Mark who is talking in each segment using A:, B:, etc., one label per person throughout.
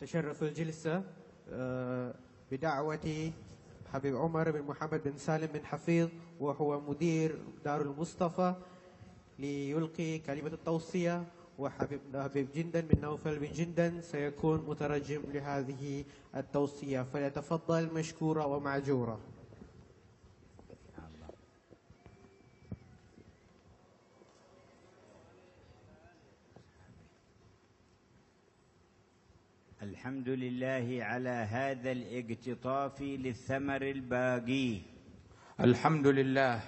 A: تشرف الجلسة بدعوة حبيب عمر بن محمد بن سالم بن حفيظ وهو مدير دار المصطفى ليلقي كلمة التوصية، وحبيب جندن بن نوفل بن جندن سيكون مترجم لهذه التوصية، فليتفضل مشكورا ومعجورا.
B: الحمد لله على هذا الاقتطاف للثمر الباقي.
C: Alhamdulillah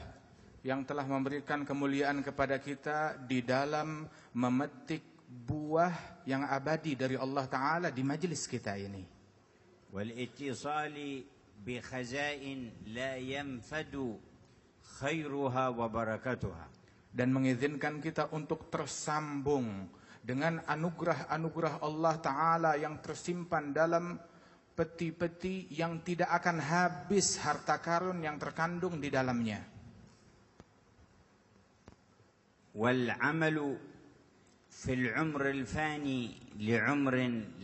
C: yang telah memberikan kemuliaan kepada kita di dalam memetik buah yang abadi dari Allah Ta'ala di majlis kita ini.
B: والاتصال بخزائن لا ينفد خيرها وبركتها.
C: Dan mengizinkan kita untuk tersambung dengan anugerah-anugerah Allah Ta'ala yang tersimpan dalam peti-peti yang tidak akan habis harta karun yang terkandung di dalamnya.
B: والعمل في العمر الفاني لعمر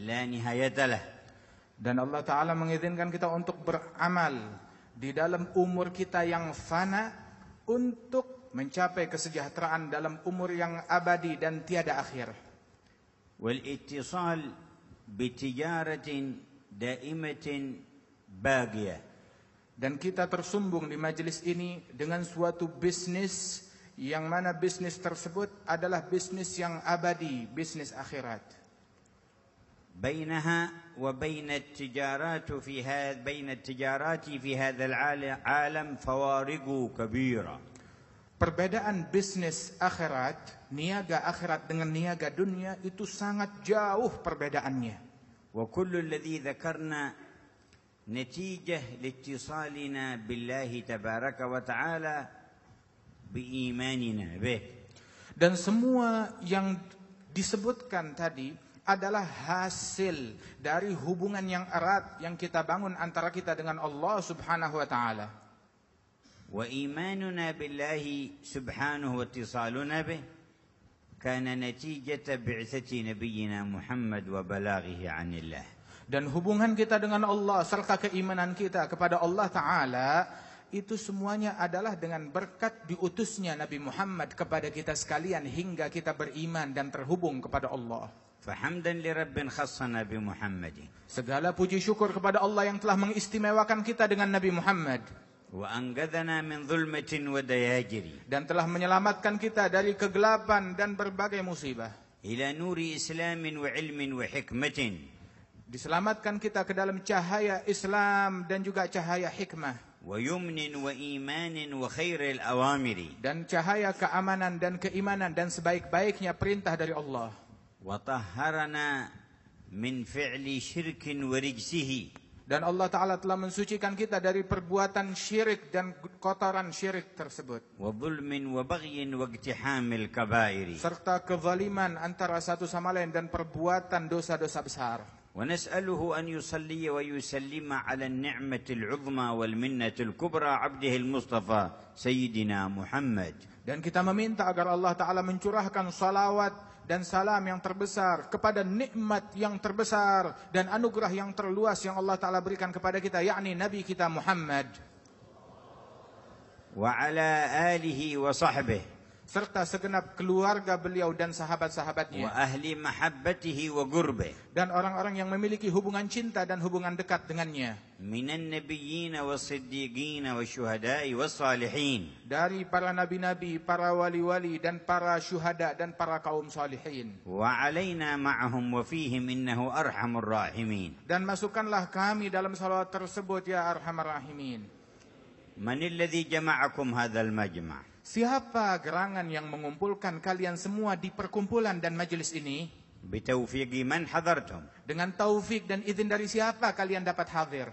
B: لا نهاية له.
C: Dan Allah Ta'ala mengizinkan kita untuk beramal di dalam umur kita yang fana untuk mencapai kesejahteraan dalam umur yang abadi dan tiada akhir.
B: والاتصال بتجارة دائمة باقية.
C: Dan kita tersumbung di majelis ini dengan suatu bisnis yang mana bisnis tersebut adalah bisnis yang abadi, bisnis akhirat.
B: بينها وبين التجارات في هذا العالم فوارق كبيرة.
C: Perbedaan bisnis akhirat, niaga akhirat dengan niaga dunia itu sangat jauh perbedaannya.
B: وكل الذي ذكرنا نتيجة لاتصالنا بالله تبارك وتعالى بإيماننا به.
C: Dan semua yang disebutkan tadi adalah hasil dari hubungan yang erat yang kita bangun antara kita dengan Allah Subhanahu wa Ta'ala.
B: وإيماننا بالله سبحانه واتصالنا به كان نتيجة بعثة نبينا محمد وبلاغه عن الله.
C: Dan hubungan kita dengan Allah serta keimanan kita kepada Allah Ta'ala itu semuanya adalah dengan berkat diutusnya Nabi Muhammad kepada kita sekalian hingga kita beriman dan terhubung kepada Allah.
B: فحمدا لرب خصنا بمحمد.
C: Segala puji syukur kepada Allah yang telah mengistimewakan kita dengan Nabi Muhammad.
B: وأنقذنا من ظلمة ودياجر.
C: Dan telah menyelamatkan kita dari kegelapan dan berbagai musibah.
B: إلى نور إسلام وعلم وحكمة.
C: Diselamatkan kita ke dalam cahaya Islam dan juga cahaya hikmah.
B: ويمن وإيمان وخير الأوامر.
C: Dan cahaya keamanan dan keimanan dan sebaik-baiknya perintah dari Allah.
B: وطهرنا من فعل شرك ورجسه.
C: Dan Allah Ta'ala telah mensucikan kita dari perbuatan syirik dan kotoran syirik tersebut.
B: وظلم وبغي واقتحام الكبائر.
C: Serta kezaliman antara satu sama lain dan perbuatan dosa-dosa besar.
B: ونسأله أن يصلي ويسلم على النعمة العظمى والمنة الكبرى عبده المصطفى سيدنا محمد.
C: Dan kita meminta agar Allah Ta'ala mencurahkan salawat dan salam yang terbesar kepada nikmat yang terbesar dan anugerah yang terluas yang Allah Ta'ala berikan kepada kita, yakni Nabi kita Muhammad.
B: وعلى آله وصحبه.
C: Serta segenap keluarga beliau dan sahabat-sahabatnya.
B: وأهل محبته وقربه.
C: Dan orang-orang yang memiliki hubungan cinta dan hubungan dekat dengannya.
B: من النبيين والصديقين والشهداء والصالحين.
C: Dari para nabi-nabi, para wali-wali dan para syuhada dan para kaum salihin.
B: وعلينا معهم وفيهم إنه أرحم الراحمين.
C: Dan masukkanlah kami dalam salawat tersebut ya Arhamar Rahimin.
B: من الذي جمعكم هذا المجمع؟
C: Siapa gerangan yang mengumpulkan kalian semua di perkumpulan dan majelis ini?
B: بتوفيق من حضرتم.
C: Dengan taufik dan izin dari siapa kalian dapat hadir?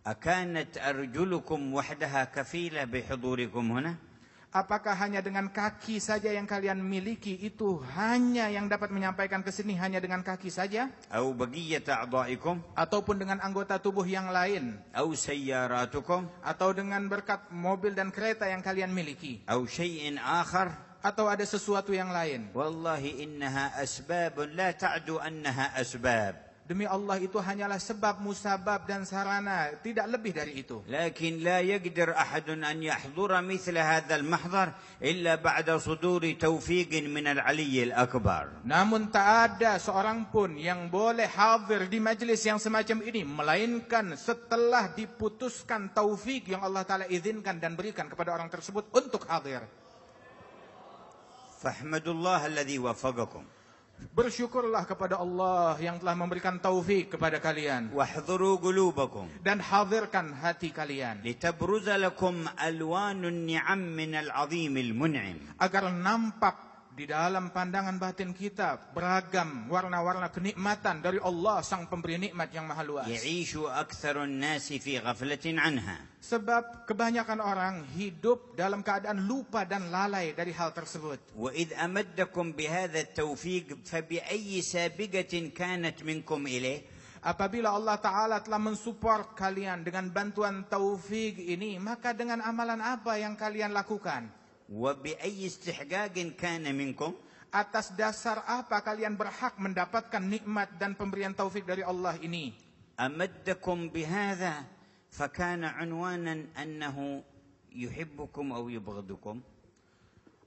B: أكانت أرجلكم وحدها كفيلة بحضوركم هنا؟
C: Apakah hanya dengan kaki saja yang kalian miliki itu hanya yang dapat menyampaikan ke sini hanya dengan kaki saja?
B: أو بقية أعضائكم؟
C: Ataupun dengan anggota tubuh yang lain?
B: أو سياراتكم؟
C: Atau dengan berkat mobil dan kereta yang kalian miliki?
B: أو شيء آخر؟
C: atau ada sesuatu yang lain?
B: والله إنها أسباب لا تعد أنها أسباب.
C: Demi Allah itu hanyalah sebab, musabab dan sarana, tidak lebih dari itu.
B: لكن لا يقدر أحد أن يحضر مثل هذا المحضر إلا بعد صدور توفيق من العلي الأكبر.
C: Namun tak ada seorang pun yang boleh hadir di majlis yang semacam ini melainkan setelah diputuskan taufik yang Allah Ta'ala izinkan dan berikan kepada orang tersebut untuk hadir.
B: فاحمدوا الله الذي وفقكم.
C: Bersyukurlah kepada Allah yang telah memberikan taufik kepada kalian.
B: واحضروا قلوبكم.
C: Dan hadirkan hati kalian.
B: لتبرز لكم ألوان النعم من العظيم المنعم.
C: Agar nampak di dalam pandangan batin kita beragam warna-warna kenikmatan dari Allah sang pemberi nikmat yang maha luas.
B: يعيش أكثر الناس في غفلة عنها.
C: Sebab kebanyakan orang hidup dalam keadaan lupa dan lalai dari hal tersebut.
B: وإذ أمدكم بهذا التوفيق فبأي سابقة كانت منكم إليه.
C: Apabila Allah Ta'ala telah mensupport kalian dengan bantuan taufik ini, maka dengan amalan apa yang kalian lakukan?
B: وبأي استحقاق كان منكم.
C: Atas dasar apa kalian berhak mendapatkan nikmat dan pemberian taufik dari Allah ini?
B: أمدكم بهذا فكان عنوانا أنه يحبكم أو يبغضكم.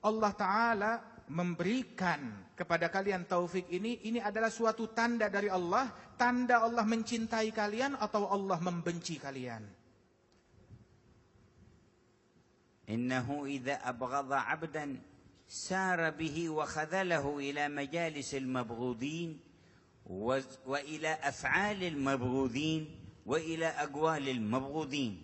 C: Allah Ta'ala memberikan kepada kalian taufik ini adalah suatu tanda dari Allah, tanda Allah mencintai kalian atau Allah membenci kalian.
B: إنه إذا أبغض عبدا سار به وخذله إلى مجالس المبغوضين وإلى أفعال المبغوضين وإلى أقوال المبغوضين.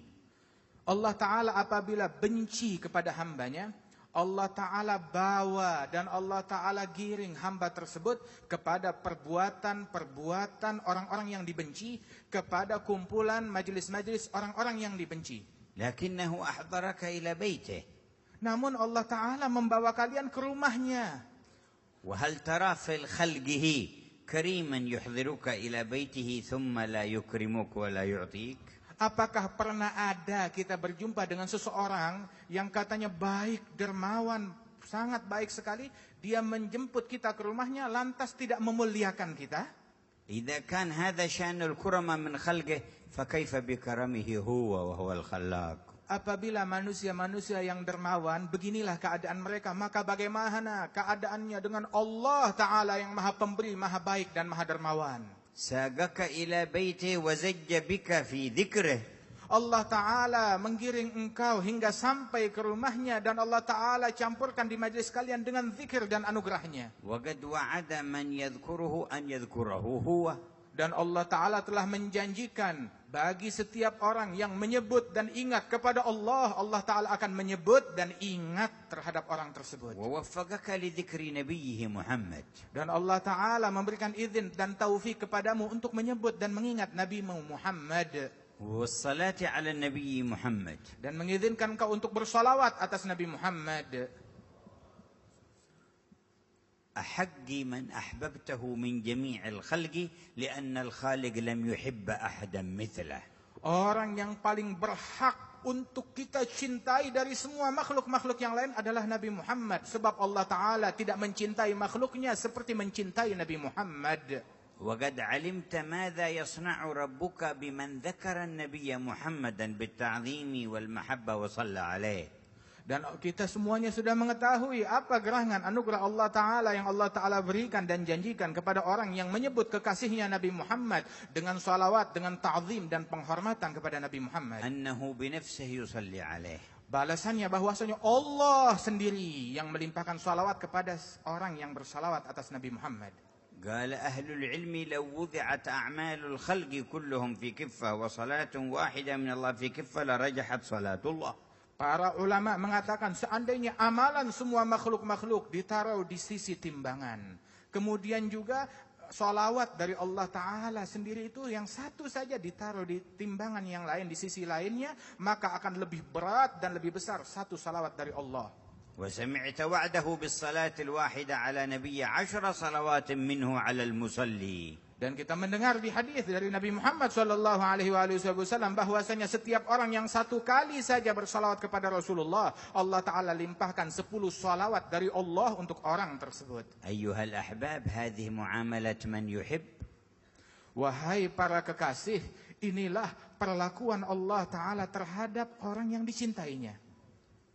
C: Allah Ta'ala apabila benci kepada hambanya, Allah Ta'ala bawa dan Allah Ta'ala giring hamba tersebut kepada perbuatan-perbuatan orang-orang yang dibenci, kepada kumpulan majelis-majelis orang-orang yang dibenci.
B: لكنه أحضرك إلى بيته.
C: Namun Allah Ta'ala membawa kalian ke rumahnya.
B: وهل ترى في خلقه كريما يحضرك إلى بيته ثم لا يكرمك ولا يعطيك؟
C: Apakah pernah ada kita berjumpa dengan seseorang yang katanya baik, dermawan, sangat baik sekali, dia menjemput kita ke rumahnya lantas tidak memuliakan kita?
B: إذا كان هذا شأن الكرم من خلقه فكيف بكرمه هو وهو الخلاق.
C: Apabila manusia-manusia yang dermawan, beginilah keadaan mereka, maka bagaimana keadaannya dengan Allah Ta'ala yang maha pemberi, maha baik dan maha dermawan.
B: ساقك إلى بيته وزج بك في ذكره.
C: Allah Ta'ala menggiring engkau hingga sampai ke rumahnya dan Allah Ta'ala campurkan di majlis kalian dengan zikir dan anugerahnya.
B: وقد وعد من يذكره أن يذكره هو.
C: Dan Allah Ta'ala telah menjanjikan bagi setiap orang yang menyebut dan ingat kepada Allah, Allah Ta'ala akan menyebut dan ingat terhadap orang tersebut.
B: ووفقك لذكر نبيه محمد.
C: Dan Allah Ta'ala memberikan izin dan taufik kepadamu untuk menyebut dan mengingat Nabi-Mu Muhammad.
B: والصلاة على النبي محمد.
C: Dan mengizinkan kau untuk bersalawat atas Nabi Muhammad.
B: أحق من أحببته من جميع الخلق لأن الخالق لم يحب أحدا مثله.
C: Orang yang paling berhak untuk kita cintai dari semua makhluk-makhluk yang lain adalah Nabi Muhammad. Sebab Allah Ta'ala tidak mencintai makhluknya seperti mencintai Nabi Muhammad.
B: وقد علمت ماذا يصنع ربك بمن ذكر النبي محمدا بالتعظيم والمحبة وصلى عليه.
C: Dan kita semuanya sudah mengetahui apa gerangan anugerah Allah Ta'ala yang Allah Ta'ala berikan dan janjikan kepada orang yang menyebut kekasihnya Nabi Muhammad dengan salawat, dengan ta'zim dan penghormatan kepada Nabi Muhammad.
B: أنه بنفسه يصلي عليه.
C: Balasannya bahwasanya Allah sendiri yang melimpahkan salawat kepada orang yang bersalawat atas Nabi Muhammad.
B: قال أهل العلم لو وضعت أعمال الخلق كلهم في كفة وصلاة واحدة من الله في كفة لرجحت صلاة الله.
C: Para ulama mengatakan seandainya amalan semua makhluk-makhluk ditaruh di sisi timbangan, kemudian juga salawat dari Allah Ta'ala sendiri itu yang satu saja ditaruh di timbangan yang lain di sisi lainnya, maka akan lebih berat dan lebih besar satu salawat dari Allah.
B: وسمعت وعده بالصلاة الواحدة على نبي 10 صلوات منه على المصلي.
C: Dan kita mendengar di hadis dari Nabi Muhammad sallallahu alaihi wasallam bahwasanya setiap orang yang satu kali saja bersalawat kepada Rasulullah, Allah taala limpahkan 10 salawat dari Allah untuk orang tersebut.
B: أيها الأحباب هذه معاملة من يحب.
C: Wahai para kekasih, inilah perlakuan Allah taala terhadap orang yang dicintainya.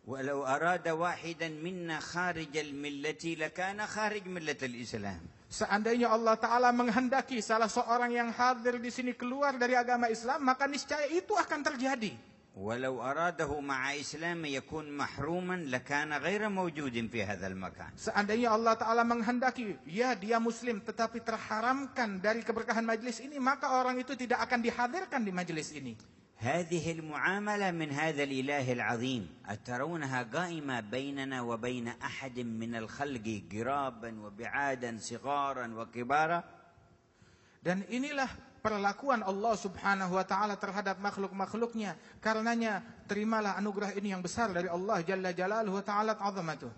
B: ولو أراد واحدا منا خارج الملة لكان خارج ملة الإسلام.
C: Seandainya Allah Ta'ala menghendaki salah seorang yang hadir di sini keluar dari agama Islam, maka niscaya itu akan terjadi.
B: ولو أراده مع إسلام يكون محروما لكان غير موجود في هذا المكان.
C: Seandainya Allah Ta'ala menghendaki, ya dia muslim tetapi terharamkan dari keberkahan majlis ini, maka orang itu tidak akan dihadirkan di majlis ini.
B: هذه المعاملة من هذا الإله العظيم أترونها قائمة بيننا وبين أحد من الخلق قرابا وبعادا صغارا وكبارا.
C: Dan inilah perlakuan Allah Subhanahu wa taala terhadap makhluk-makhluknya. Karenanya terimalah anugerah ini yang besar dari Allah Jalla Jalaluhu wa ta'ala 'azamatuh.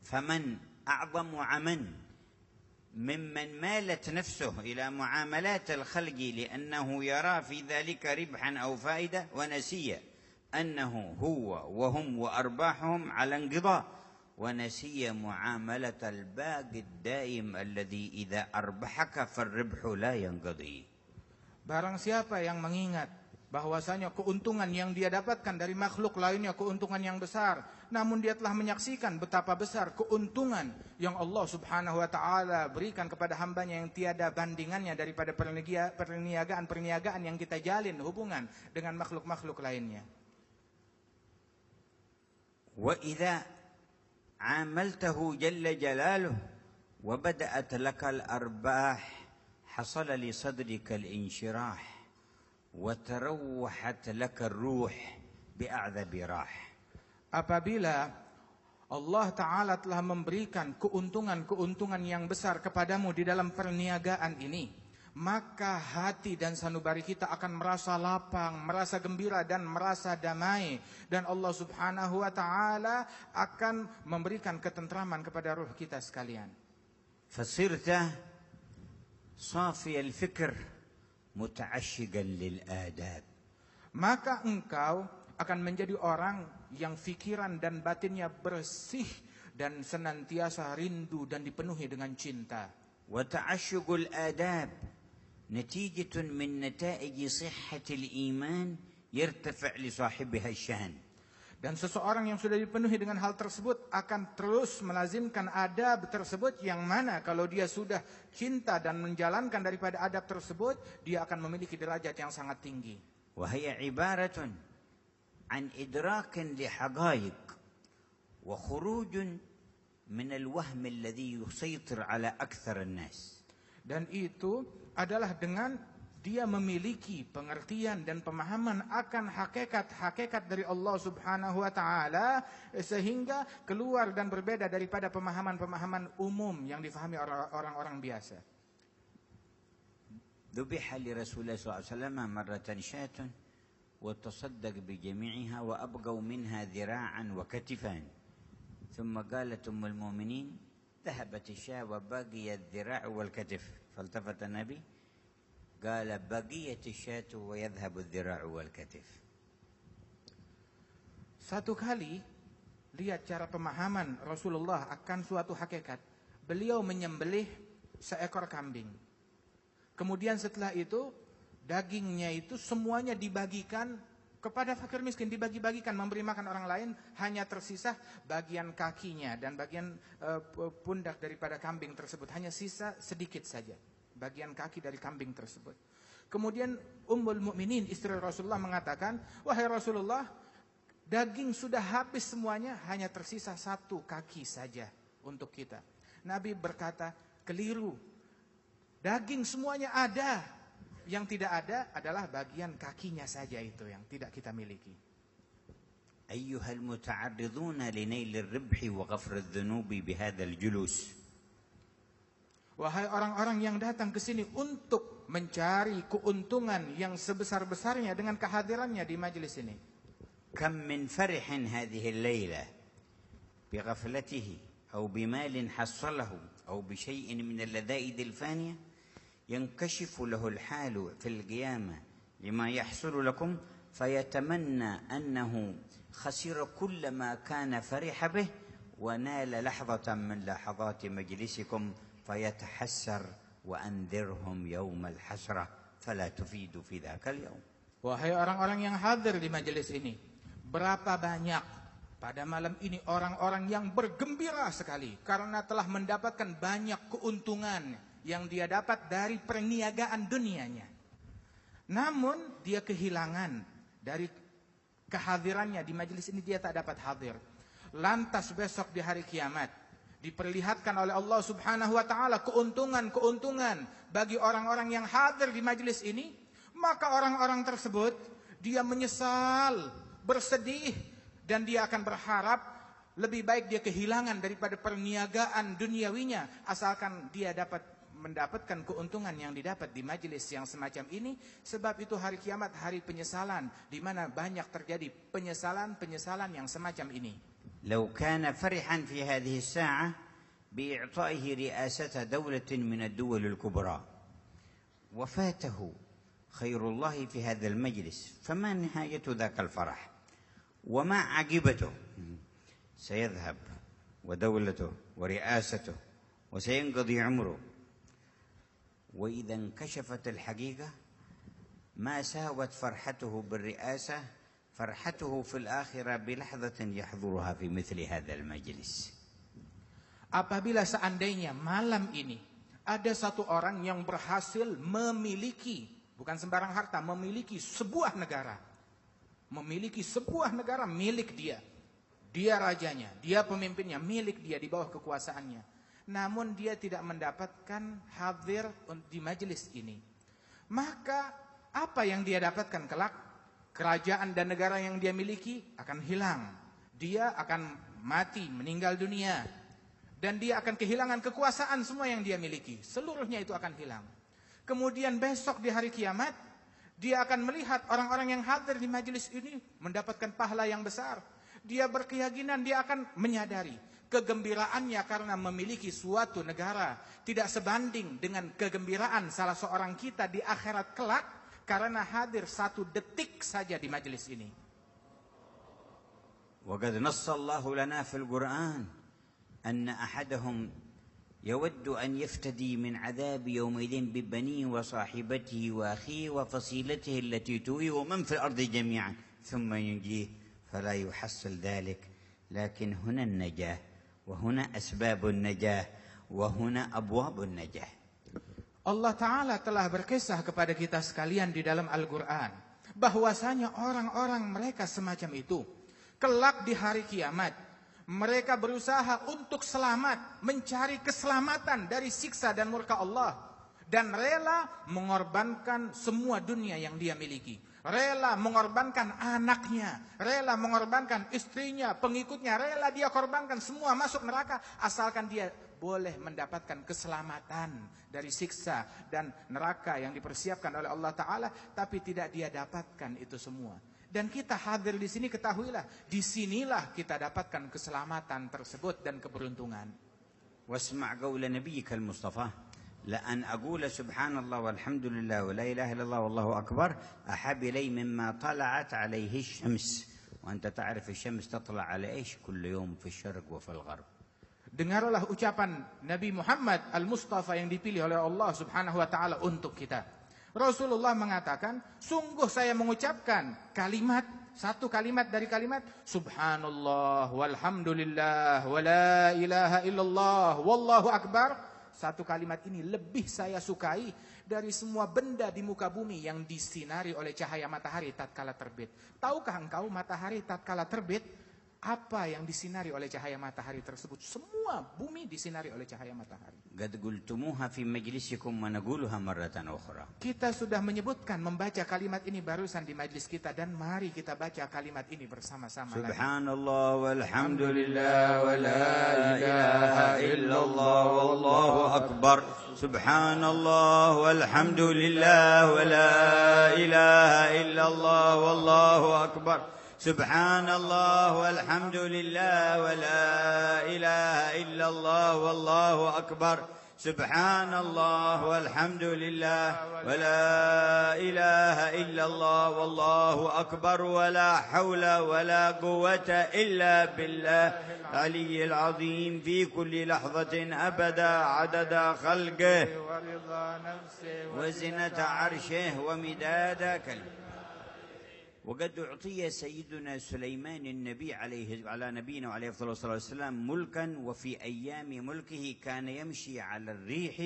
B: فمن أعظم عمن ممن مالت نفسه إلى معاملات الخلق لأنه يرى في ذلك ربحا أو فائدة ونسي أنه هو وهم وأرباحهم على انقضاء ونسي معاملة الباقي الدائم الذي إذا أربحك فالربح لا ينقضي.
C: Barang siapa yang mengingat bahwasanya keuntungan yang dia dapatkan dari makhluk lainnya keuntungan yang besar, namun dia telah menyaksikan betapa besar keuntungan yang Allah Subhanahu wa taala berikan kepada hambanya yang tiada bandingannya daripada perniagaan yang kita jalin hubungan dengan makhluk-makhluk lainnya.
B: Wa idza amaltahu jalla jalaluhu wa bada'at lakal arbah hasala li sadrika al-inshirah وتروحت لك الروح بأعذب راح.
C: Apabila Allah Ta'ala telah memberikan keuntungan-keuntungan yang besar kepadamu di dalam perniagaan ini, maka hati dan sanubari kita akan merasa lapang, merasa gembira dan merasa damai, dan Allah Subhanahu wa taala akan memberikan ketentraman kepada ruh kita sekalian.
B: Fasirta safi al-fikr muta'asyigan lil adab.
C: Maka engkau akan menjadi orang yang fikiran dan batinnya bersih dan senantiasa rindu dan dipenuhi dengan cinta.
B: Wa ta'asyugul adab natijatun min nataiji sihhatil iman yartafi' li sahibiha asy-shan.
C: Dan seseorang yang sudah dipenuhi dengan hal tersebut akan terus melazimkan adab tersebut, yang mana kalau dia sudah cinta dan menjalankan daripada adab tersebut, dia akan memiliki derajat yang sangat tinggi.
B: وهي عبارة عن إدراك لحقائق وخروج من الوهم الذي يسيطر على أكثر الناس.
C: Dan itu adalah dengan dia memiliki pengertian dan pemahaman akan hakikat-hakikat dari Allah Subhanahu wa taala, sehingga keluar dan berbeda daripada pemahaman-pemahaman umum yang difahami orang-orang biasa.
B: ذبح لرسول الله صلى الله عليه وسلم مرة شاة وتصدق بجميعها وأبقوا منها ذراعا وكتفان ثم قالت أم المؤمنين ذهبت الشاة وبقي الذراع والكتف فالتفت النبي قال بقية الشاة ويذهب الذراع والكتف.
C: Satu kali lihat cara pemahaman Rasulullah akan suatu hakikat. Beliau menyembelih seekor kambing. Kemudian setelah itu dagingnya itu semuanya dibagikan kepada fakir miskin, dibagi-bagikan, memberi makan orang lain, hanya tersisa bagian kakinya dan bagian pundak daripada kambing tersebut, hanya sisa sedikit saja bagian kaki dari kambing tersebut. Kemudian Ummul Mukminin istri Rasulullah mengatakan, wahai Rasulullah, daging sudah habis semuanya, hanya tersisa satu kaki saja untuk kita. Nabi berkata, keliru. Daging semuanya ada, yang tidak ada adalah bagian kakinya saja, itu yang tidak kita miliki.
B: Ayyuhal muta'arriduna linail ar-ribhi wa ghafr adh-dhunubi bihadzal julus.
C: Wahai orang-orang yang datang ke sini untuk mencari keuntungan yang sebesar-besarnya dengan kehadirannya di majelis ini.
B: Kam min farihin hadhihi al-laila بغفلته أو بمال حصله أو بشيء من اللذائذ الفانية ينكشف له الحال في القيامة لما يحصل لكم فيتمنى أنه خسر كل ما كان فرح به ونال لحظة من لحظات مجلسكم فيتحسر وأنذرهم يوم الحسرة فلا تفيد في ذاك اليوم.
C: Wahai orang-orang yang hadir di majelis ini, berapa banyak pada malam ini orang-orang yang bergembira sekali karena telah mendapatkan banyak keuntungan yang dia dapat dari perniagaan dunianya. Namun dia kehilangan dari kehadirannya di majelis ini, dia tak dapat hadir. Lantas besok di hari kiamat diperlihatkan oleh Allah Subhanahu wa taala keuntungan-keuntungan bagi orang-orang yang hadir di majelis ini. Maka orang-orang tersebut dia menyesal, bersedih, dan dia akan berharap lebih baik dia kehilangan daripada perniagaan duniawinya asalkan dia dapat mendapatkan keuntungan yang didapat di majelis yang semacam ini. Sebab itu hari kiamat hari penyesalan, di mana banyak terjadi penyesalan-penyesalan yang semacam ini.
B: لو كان فرحا في هذه الساعة بإعطائه رئاسة دولة من الدول الكبرى وفاته خير الله في هذا المجلس فما نهاية ذاك الفرح وما عاقبته؟ سيذهب ودولته ورئاسته وسينقضي عمره. وإذا انكشفت الحقيقة ما ساوت فرحته بالرئاسة فرحته في الآخرة بلحظة يحضرها في مثل هذا المجلس.
C: Apabila seandainya malam ini ada satu orang yang berhasil memiliki, bukan sembarang harta, memiliki sebuah negara. Memiliki sebuah negara milik dia. Dia rajanya, dia pemimpinnya, milik dia di bawah kekuasaannya. Namun dia tidak mendapatkan hadir di majelis ini. Maka apa yang dia dapatkan kelak? Kerajaan dan negara yang dia miliki akan hilang. Dia akan mati, meninggal dunia. Dan dia akan kehilangan kekuasaan semua yang dia miliki. Seluruhnya itu akan hilang. Kemudian besok di hari kiamat, dia akan melihat orang-orang yang hadir di majelis ini mendapatkan pahala yang besar. Dia berkeyakinan, dia akan menyadari kegembiraannya karena memiliki suatu negara tidak sebanding dengan kegembiraan salah seorang kita di akhirat kelak karena hadir satu detik saja di majelis ini.
B: وقد نص الله لنا في القرآن أن أحدهم يود أن يفتدي من عذاب يومئذ ببنيه وصاحبته وأخيه وفصيلته التي تؤويه ومن في الأرض جميعا ثم ينجيه فلا يحصل ذلك. لكن هنا النجاة وهنا أسباب النجاة وهنا أبواب النجاة.
C: Allah Ta'ala telah berkisah kepada kita sekalian di dalam Al-Quran bahwasanya orang-orang mereka semacam itu kelak di hari kiamat mereka berusaha untuk selamat, mencari keselamatan dari siksa dan murka Allah, dan rela mengorbankan semua dunia yang dia miliki, rela mengorbankan anaknya, rela mengorbankan istrinya, pengikutnya, rela dia korbankan semua masuk neraka asalkan dia boleh mendapatkan keselamatan dari siksa dan neraka yang dipersiapkan oleh Allah Ta'ala, tapi tidak dia dapatkan itu semua. Dan kita hadir di sini, ketahuilah, disinilah kita dapatkan keselamatan tersebut dan keberuntungan.
B: واسمع قول نبيك المصطفى لأن أقول سبحان الله والحمد لله ولا إله إلا الله والله أكبر أحب إلي مما طلعت عليه الشمس وأنت تعرف الشمس تطلع على إيش كل يوم في الشرق وفي الغرب.
C: Dengarlah ucapan Nabi Muhammad Al-Mustafa yang dipilih oleh Allah Subhanahu wa taala untuk kita. Rasulullah mengatakan, sungguh saya mengucapkan satu kalimat dari kalimat Subhanallah walhamdulillah wa la ilaha illallah wallahu akbar. Satu kalimat ini lebih saya sukai dari semua benda di muka bumi yang disinari oleh cahaya matahari tatkala terbit. Tahukah engkau matahari tatkala terbit apa yang disinari oleh cahaya matahari tersebut? Semua bumi disinari oleh cahaya matahari.
B: قد قلتموها في مجلسكم ونقولها مرة أخرى.
C: Kita sudah menyebutkan, membaca kalimat ini barusan di majlis kita, dan mari kita baca kalimat ini bersama-sama.
B: Subhanallah walhamdulillah wa la ilaha illallah wallahu akbar. Subhanallah walhamdulillah wa la ilaha illallah wallahu akbar. Subhanallah walhamdulillah wa la إلا الله والله أكبر سبحان الله والحمد لله ولا إله إلا الله والله أكبر ولا حول ولا قوة إلا بالله العلي العظيم في كل لحظة أبدا عدد خلقه وزنة عرشه ومداد كلمه. وقد أعطي سيدنا سليمان النبي على نبينا وعليه الصلاة والسلام ملكا، وفي أيام ملكه كان يمشي على الريح،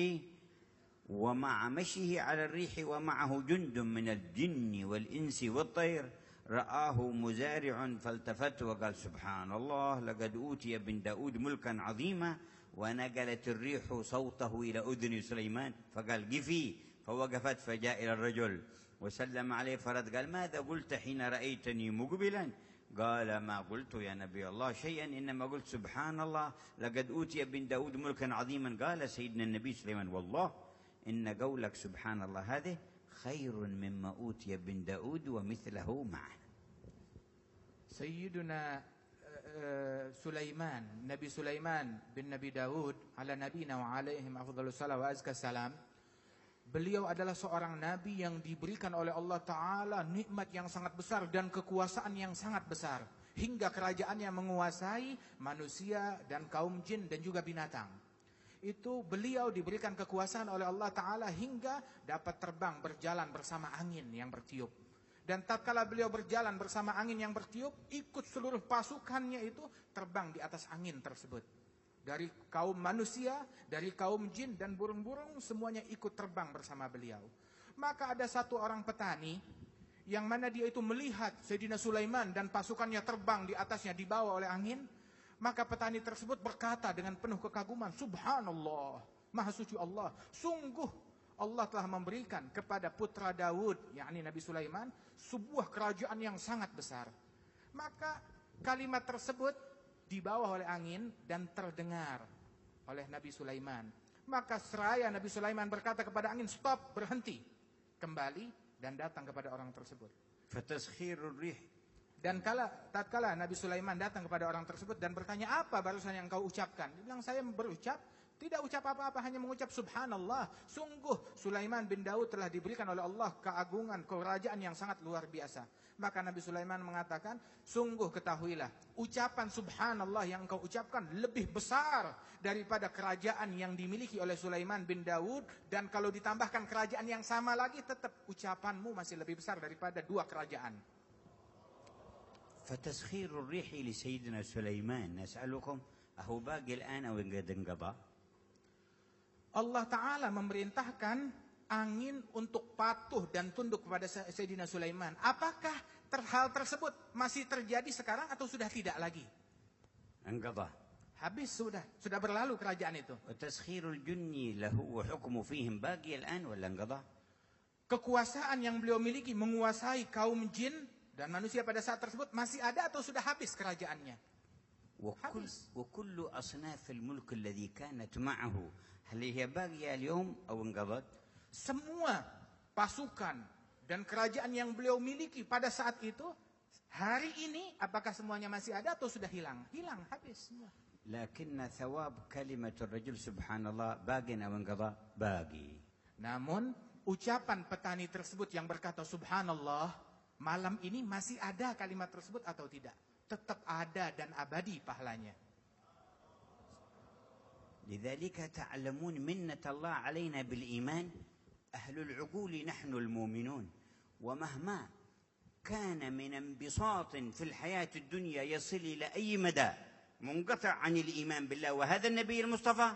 B: ومع مشيه على الريح ومعه جند من الجن والإنس والطير رآه مزارع فالتفت وقال سبحان الله لقد أوتي ابن داود ملكا عظيما. ونقلت الريح صوته إلى أذن سليمان فقال قفي، فوقفت فجاء إلى الرجل وسلم عليه فرد قال ماذا قلت حين رأيتني مقبلا؟ قال ما قلت يا نبي الله شيئا، إنما قلت سبحان الله لقد أوتي ابن داود ملكا عظيما. قال سيدنا النبي سليمان والله إن قولك سبحان الله هذه خير مما أوتي ابن داود ومثله معه.
C: سيدنا Sulaiman, Nabi Sulaiman bin Nabi Daud ala nabiyina wa alaihim afdhalus salawat wa azka salam. Beliau adalah seorang nabi yang diberikan oleh Allah Ta'ala nikmat yang sangat besar dan kekuasaan yang sangat besar, hingga kerajaannya menguasai manusia dan kaum jin dan juga binatang. Itu beliau diberikan kekuasaan oleh Allah Ta'ala hingga dapat terbang berjalan bersama angin yang bertiup. Dan tatkala beliau berjalan bersama angin yang bertiup, ikut seluruh pasukannya itu terbang di atas angin tersebut. Dari kaum manusia, dari kaum jin dan burung-burung, semuanya ikut terbang bersama beliau. Maka ada satu orang petani yang mana dia itu melihat Sayyidina Sulaiman dan pasukannya terbang di atasnya dibawa oleh angin. Maka petani tersebut berkata dengan penuh kekaguman, Subhanallah, Maha Suci Allah, sungguh Allah telah memberikan kepada putra Daud, yakni Nabi Sulaiman, sebuah kerajaan yang sangat besar. Maka kalimat tersebut dibawa oleh angin dan terdengar oleh Nabi Sulaiman. Maka seraya Nabi Sulaiman berkata kepada angin, stop, berhenti, kembali dan datang kepada orang tersebut.
B: Fataskhirur rih.
C: Dan tatkala Nabi Sulaiman datang kepada orang tersebut dan bertanya, apa barusan yang kau ucapkan? Dia bilang, saya berucap, tidak ucap apa-apa, hanya mengucap subhanallah. Sungguh Sulaiman bin Daud telah diberikan oleh Allah keagungan, kerajaan yang sangat luar biasa. Maka Nabi Sulaiman mengatakan, sungguh ketahuilah, ucapan subhanallah yang kau ucapkan lebih besar daripada kerajaan yang dimiliki oleh Sulaiman bin Daud. Dan kalau ditambahkan kerajaan yang sama lagi, tetap ucapanmu masih lebih besar daripada dua kerajaan.
B: Fataskhirur rihi li Sayyidina Sulaiman, nas'alukum, ahu baqi al-an aw qad inqada?
C: Allah Ta'ala memerintahkan angin untuk patuh dan tunduk kepada Sayyidina Sulaiman. Apakah hal tersebut masih terjadi sekarang atau sudah tidak lagi?
B: Inqada.
C: Habis sudah berlalu kerajaan itu.
B: Wa taskhirul junni lahu wa hukmu fihim baqi al-an wala inqada?
C: Kekuasaan yang beliau miliki menguasai kaum jin dan manusia pada saat tersebut masih ada atau sudah habis kerajaannya?
B: وكل أصناف الملك الذي كانت معه هل هي باقية اليوم أو انقضت؟
C: Semua pasukan dan kerajaan yang beliau miliki pada saat itu, hari ini apakah semuanya masih ada atau sudah hilang? Hilang, habis semua.
B: لكن ثواب كلمة الرجل سبحان الله باق أو انقضى؟ باقي.
C: Namun ucapan petani tersebut yang berkata subhanallah, malam ini masih ada kalimat tersebut atau tidak? Tetap ada dan abadi pahalanya.
B: لذلك تعلمون منة الله علينا بالإيمان أهل العقول نحن المؤمنون ومهما كان من انبساط في الحياة الدنيا يصل إلى أي مدى منقطع عن الإيمان بالله وهذا النبي المصطفى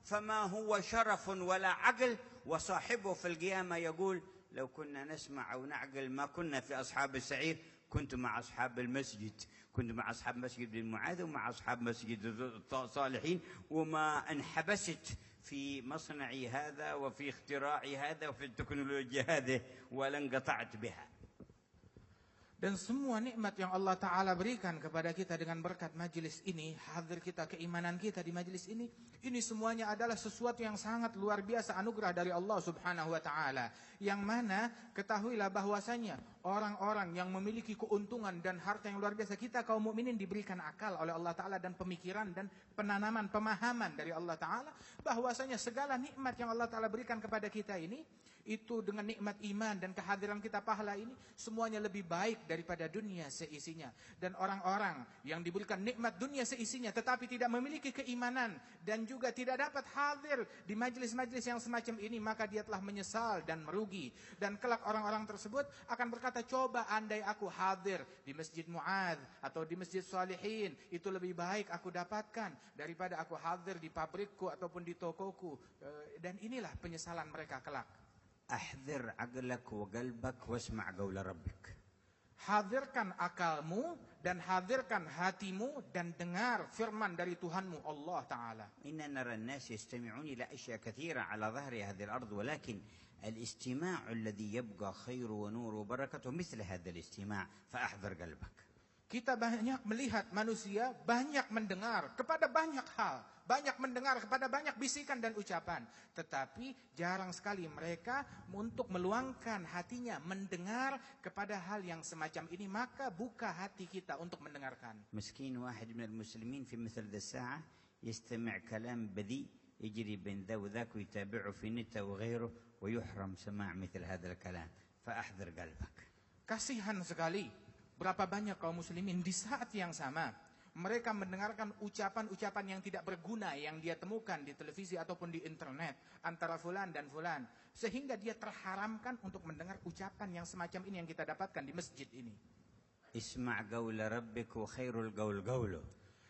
B: فما هو شرف ولا عقل وصاحبه في القيامة يقول لو كنا نسمع أو نعقل ما كنا في أصحاب السعير كنت مع أصحاب المسجد كنت مع أصحاب مسجد بن معاذ ومع أصحاب مسجد الصالحين وما انحبست في مصنعي هذا وفي اختراعي هذا وفي التكنولوجيا هذه ولا انقطعت بها.
C: Dan semua nikmat yang Allah Ta'ala berikan kepada kita dengan berkat majelis ini, hadir kita, keimanan kita di majelis ini semuanya adalah sesuatu yang sangat luar biasa, anugerah dari Allah Subhanahu wa Ta'ala. Yang mana ketahuilah bahwasanya orang-orang yang memiliki keuntungan dan harta yang luar biasa, kita kaum mukminin diberikan akal oleh Allah Ta'ala dan pemikiran dan penanaman pemahaman dari Allah Ta'ala bahwasanya segala nikmat yang Allah Ta'ala berikan kepada kita ini, itu dengan nikmat iman dan kehadiran kita pahala ini, semuanya lebih baik daripada dunia seisinya. Dan orang-orang yang diberikan nikmat dunia seisinya tetapi tidak memiliki keimanan dan juga tidak dapat hadir di majlis-majlis yang semacam ini, maka dia telah menyesal dan merugi. Dan kelak orang-orang tersebut akan berkata, coba andai aku hadir di Masjid Mu'adz atau di Masjid Shalihin, itu lebih baik aku dapatkan daripada aku hadir di pabrikku ataupun di tokoku. Dan inilah penyesalan mereka kelak.
B: أحذر عقلك وقلبك واسمع قول ربك.
C: Hadirkan akalmu dan hadirkan hatimu dan dengar firman dari Tuhanmu Allah Ta'ala.
B: إننا نرى الناس يستمعون إلى أشياء كثيرة على ظهر هذه الأرض، ولكن الاستماع الذي يبقى خير ونور وبركته مثل هذا الاستماع، فأحذر قلبك.
C: Kita banyak melihat manusia, banyak mendengar kepada banyak hal, banyak mendengar kepada banyak bisikan dan ucapan. Tetapi jarang sekali mereka untuk meluangkan hatinya mendengar kepada hal yang semacam ini. Maka buka hati kita untuk mendengarkan.
B: مسكين واحد من المسلمين في مثل ذا الساعة يستمع كلام بذيء يجري بين ذا وذاك ويتابعه في نت وغيره ويحرم سماع مثل هذا الكلام، فأحذر قلبك.
C: Kasihan sekali. Berapa banyak kaum muslimin di saat yang sama mereka mendengarkan ucapan-ucapan yang tidak berguna yang dia temukan di televisi ataupun di internet antara fulan dan fulan, sehingga dia terharamkan untuk mendengar ucapan yang semacam ini yang kita dapatkan di masjid ini.
B: اسمع قول ربك وخير القول قوله.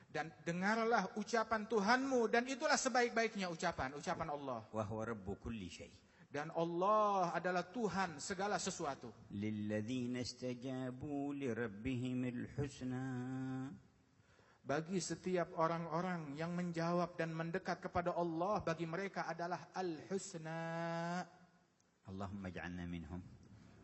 C: Dan dengarlah ucapan Tuhanmu, dan itulah sebaik-baiknya ucapan Allah.
B: وهو رب كل شيء.
C: Dan Allah adalah Tuhan segala sesuatu.
B: للذين استجابوا لربهم الحسنى.
C: Bagi setiap orang-orang yang menjawab dan mendekat kepada Allah, bagi mereka adalah al-husna.
B: اللهم اجعلنا منهم.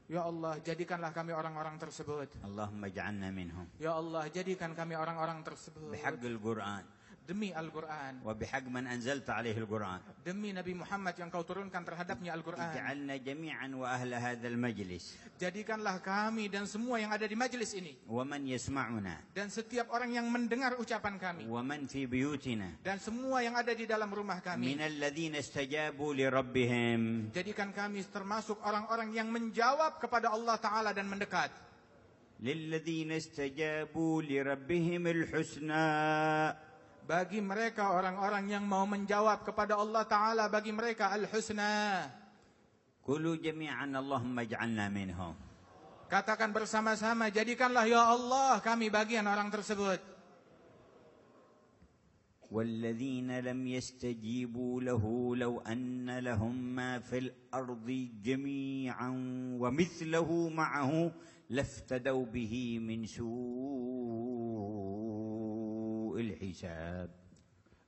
C: Ya Allah, jadikanlah kami orang-orang tersebut.
B: اللهم اجعلنا منهم.
C: Ya Allah, jadikan kami orang-orang tersebut.
B: بحق القرآن.
C: Demi Al-Quran.
B: وبحق من أنزلت عليه القرآن.
C: Demi Nabi Muhammad yang kau turunkan terhadapnya Al-Quran.
B: اجعلنا جميعا وأهل هذا المجلس.
C: Jadikanlah kami dan semua yang ada di majelis ini.
B: ومن يسمعنا.
C: Dan setiap orang yang mendengar ucapan kami.
B: ومن في بيوتنا.
C: Dan semua yang ada di dalam rumah kami.
B: من الذين استجابوا لربهم.
C: Jadikan kami termasuk orang-orang yang menjawab kepada Allah Ta'ala dan mendekat.
B: للذين استجابوا لربهم الحسنى.
C: Bagi mereka orang-orang yang mau menjawab kepada Allah Ta'ala, bagi mereka al-husna.
B: قولوا جميعا اللهم اجعلنا منهم.
C: Katakan bersama-sama, jadikanlah ya Allah kami bagian orang tersebut.
B: والذين لم يستجيبوا له لو أن لهم ما في الأرض جميعا ومثله معه لافتدوا به من سوء الحساب.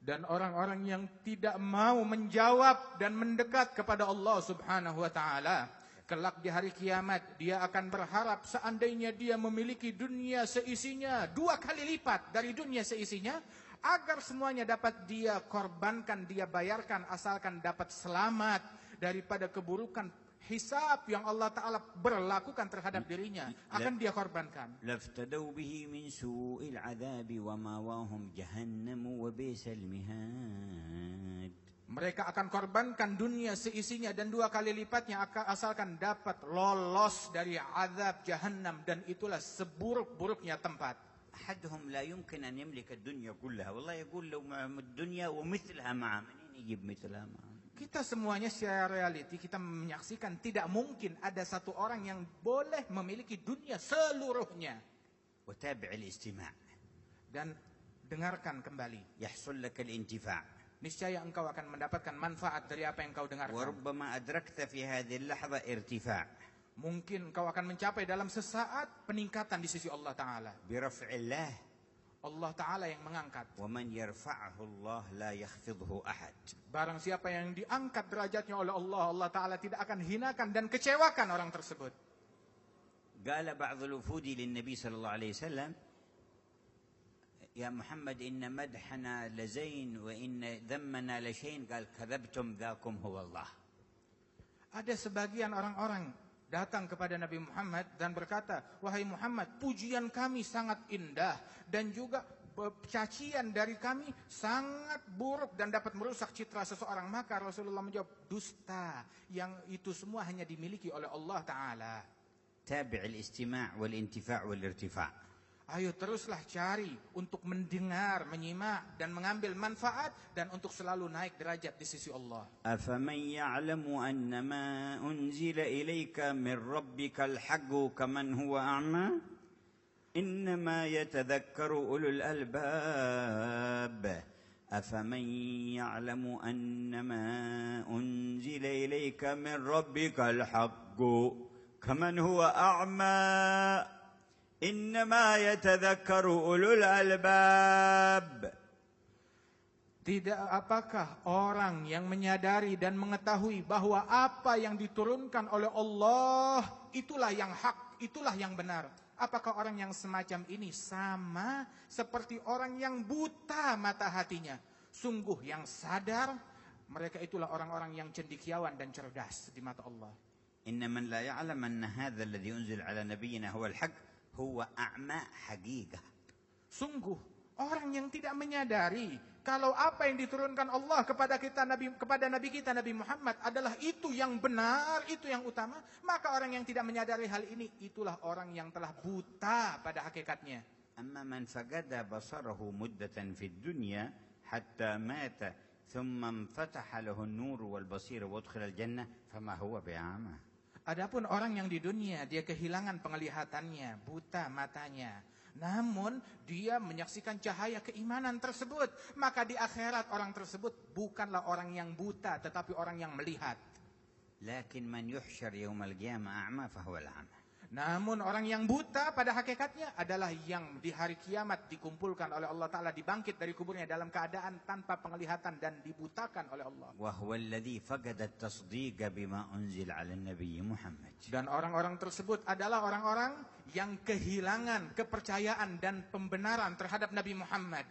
C: Dan orang-orang yang tidak mau menjawab dan mendekat kepada Allah Subhanahu wa Ta'ala, kelak di hari kiamat dia akan berharap seandainya dia memiliki dunia seisinya 2 kali lipat dari dunia seisinya, agar semuanya dapat dia korbankan, dia bayarkan, asalkan dapat selamat daripada keburukan hisab yang Allah Ta'ala berlakukan terhadap dirinya, akan dia korbankan.
B: لافتدوا به من سوء العذاب ومأواهم جهنم وبئس المهاد.
C: Mereka akan korbankan dunia seisinya dan 2 kali lipatnya, asalkan dapat lolos dari azab Jahannam, dan itulah seburuk-buruknya tempat.
B: أحدهم لا يمكن أن يملك الدنيا كلها، والله يقول لو الدنيا ومثلها معه، منين يجيب مثلها معه؟
C: Kita semuanya secara reality kita menyaksikan tidak mungkin ada satu orang yang boleh memiliki dunia seluruhnya.
B: وتابع الاستماع.
C: Dan dengarkan kembali.
B: يحصل لك الانتفاع.
C: Niscaya engkau akan mendapatkan manfaat dari apa yang kau dengarkan.
B: وربما أدركت في هذه اللحظة ارتفاع.
C: Mungkin engkau akan mencapai dalam sesaat peningkatan di sisi Allah Ta'ala.
B: برفع الله.
C: Allah Ta'ala yang mengangkat.
B: ومن يرفعه الله لا يخفضه أحد.
C: Barang siapa yang diangkat derajatnya oleh Allah, Allah Ta'ala tidak akan hinakan dan kecewakan orang tersebut.
B: قال بعض الوفود للنبي صلى الله عليه وسلم: يا محمد إن مدحنا لزين وإن ذمنا لشين. قال: كذبتم ذاكم هو الله.
C: Ada sebagian orang-orang datang kepada Nabi Muhammad dan berkata, wahai Muhammad, pujian kami sangat indah dan juga cacian dari kami sangat buruk dan dapat merusak citra seseorang. Maka Rasulullah menjawab, dusta, yang itu semua hanya dimiliki oleh Allah Ta'ala.
B: تابع الاستماع والانتفاع والارتفاع.
C: Ayo teruslah cari untuk mendengar, menyimak dan mengambil manfaat dan untuk selalu naik derajat di sisi Allah.
B: أفمن يعلم أن ما أنزل إليك من ربك الحق كمن هو أعمى إنما يتذكر أولو الألباب أفمن يعلم أن ما أنزل إليك من ربك الحق كمن هو أعمى إنما يتذكر أولو الألباب.
C: Tidak apakah orang yang menyadari dan mengetahui bahwa apa yang diturunkan oleh Allah itulah yang hak, itulah yang benar. Apakah orang yang semacam ini sama seperti orang yang buta mata hatinya? Sungguh yang sadar, mereka itulah orang-orang yang cendekiawan dan cerdas di mata Allah.
B: إن من لا يعلم أن هذا الذي أنزل على نبينا هو الحق هو أعمى حقيقة.
C: Sungguh orang yang tidak menyadari kalau apa yang diturunkan Allah kepada Nabi kita Nabi Muhammad adalah itu yang benar, itu yang utama, maka orang yang tidak menyadari hal ini itulah orang yang telah buta pada hakikatnya.
B: أما من فقد بصره مدة في الدنيا حتى مات ثم انفتح له النور والبصير وادخل الجنة فما هو بأعمى.
C: Adapun orang yang di dunia dia kehilangan penglihatannya, buta matanya, namun dia menyaksikan cahaya keimanan tersebut, maka di akhirat orang tersebut bukanlah orang yang buta tetapi orang yang melihat.
B: لكن من يحشر يوم القيامة أعمى فهو الأعمى.
C: Namun orang yang buta pada hakikatnya adalah yang di hari kiamat dikumpulkan oleh Allah Ta'ala, dibangkit dari kuburnya dalam keadaan tanpa penglihatan dan dibutakan oleh Allah.
B: وهو الذي فقد التصديق بما أنزل على النبي محمد.
C: Dan orang-orang tersebut adalah orang-orang yang kehilangan kepercayaan dan pembenaran terhadap Nabi Muhammad.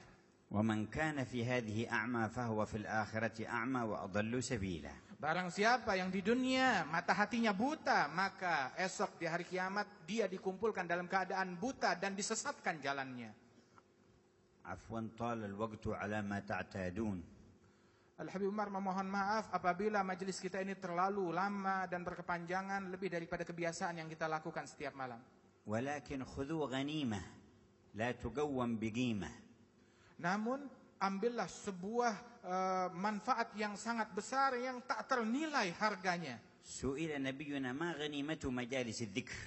B: ومن كان في هذه أعمى فهو في الآخرة أعمى وأضل سبيلا.
C: Barang siapa yang di dunia mata hatinya buta, maka esok di hari kiamat dia dikumpulkan dalam keadaan buta dan disesatkan jalannya.
B: عفوا طال الوقت على ما تعتادون.
C: Al-Habib Umar memohon maaf apabila majelis kita ini terlalu lama dan berkepanjangan lebih daripada kebiasaan yang kita lakukan setiap malam.
B: ولكن خذوا غنيمة لا تقوم بقيمة.
C: Namun ambillah sebuah manfaat yang sangat besar yang tak ternilai harganya.
B: سئل نبينا ما غنيمة مجالس الذكر.